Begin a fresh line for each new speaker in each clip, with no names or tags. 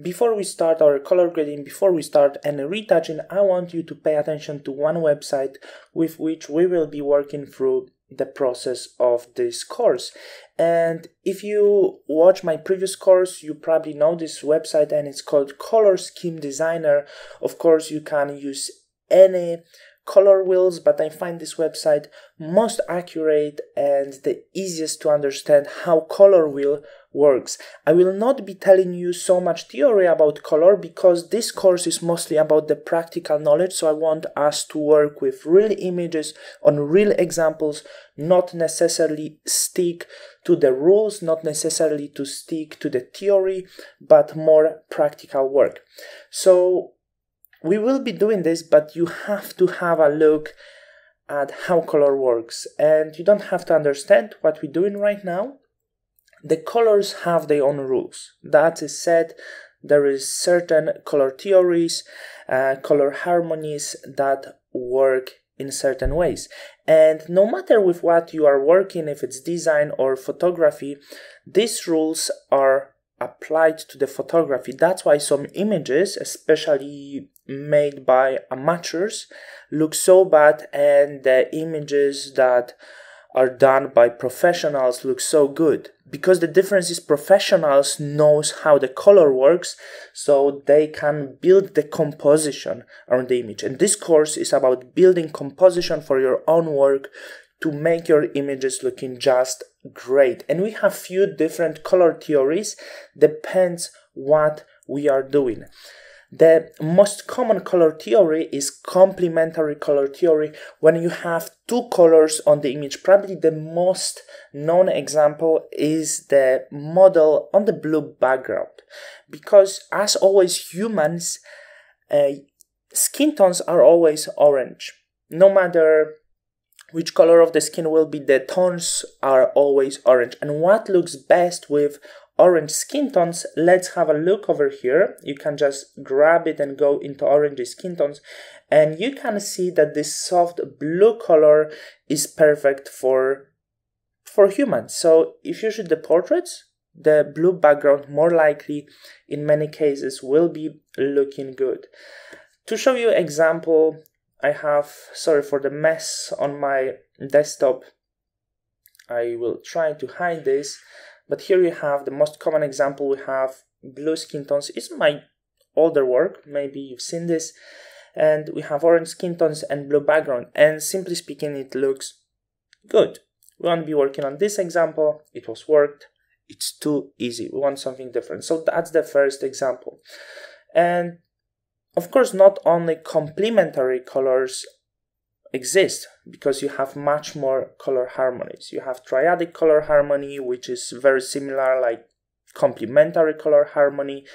Before we start our color grading, before we start any retouching, I want you to pay attention to one website with which we will be working through the process of this course. And if you watch my previous course, you probably know this website, and it's called Color Scheme Designer. Of course, you can use any color wheels, but I find this website most accurate and the easiest to understand how color wheel works. I will not be telling you so much theory about color because this course is mostly about the practical knowledge, so I want us to work with real images on real examples, not necessarily stick to the rules, not necessarily to stick to the theory, but more practical work. So we will be doing this, but you have to have a look at how color works, and you don't have to understand what we're doing right now. The colors have their own rules. That is said, there is certain color theories, color harmonies that work in certain ways. And no matter with what you are working, if it's design or photography, these rules are applied to the photography. That's why some images, especially made by amateurs, look so bad, and the images that are done by professionals look so good. Because the difference is professionals knows how the color works, so they can build the composition around the image. And this course is about building composition for your own work to make your images looking just great. And we have few different color theories, depends what we are doing. The most common color theory is complementary color theory, when you have two colors on the image. Probably the most known example is the model on the blue background, because as always humans, skin tones are always orange. No matter which color of the skin will be, the tones are always orange. And what looks best with orange skin tones, let's have a look over here. You can just grab it and go into orange skin tones, and you can see that this soft blue color is perfect for humans. So if you shoot the portraits, the blue background more likely in many cases will be looking good. To show you example, I have, sorry for the mess on my desktop, I will try to hide this, but here you have the most common example. We have blue skin tones. It's my older work, maybe you've seen this, and we have orange skin tones and blue background, and simply speaking it looks good. We won't be working on this example, it was worked, it's too easy, we want something different. So that's the first example. And of course, not only complementary colors exist, because you have much more color harmonies. You have triadic color harmony, which is very similar like complementary color harmony,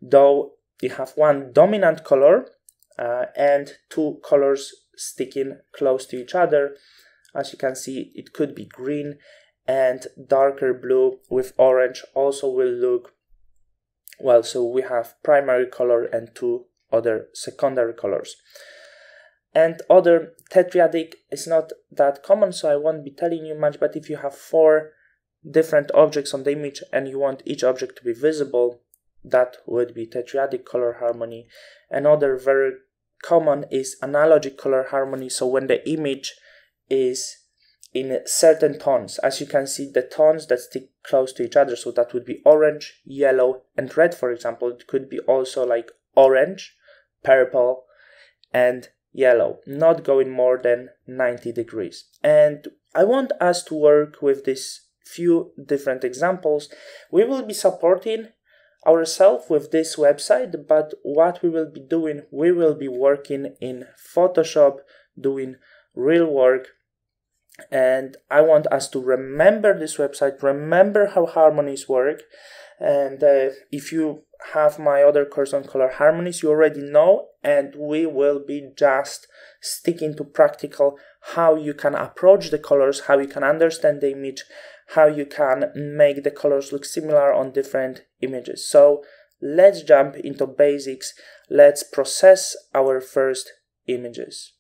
though you have one dominant color and two colors sticking close to each other. As you can see, it could be green, and darker blue with orange also will look well. So we have primary color and two other secondary colors. And other tetradic is not that common, so I won't be telling you much, but if you have 4 different objects on the image and you want each object to be visible, that would be tetradic color harmony. Another very common is analogic color harmony, so when the image is in certain tones, as you can see, the tones that stick close to each other, so that would be orange, yellow, and red, for example. It could be also like orange, purple, and yellow, not going more than 90 degrees. And I want us to work with these few different examples. We will be supporting ourselves with this website, but what we will be doing, we will be working in Photoshop, doing real work. And I want us to remember this website, remember how harmonies work. And if you have my other course on color harmonies, you already know, and we will be just sticking to practical how you can approach the colors, how you can understand the image, how you can make the colors look similar on different images. So let's jump into basics. Let's process our first images.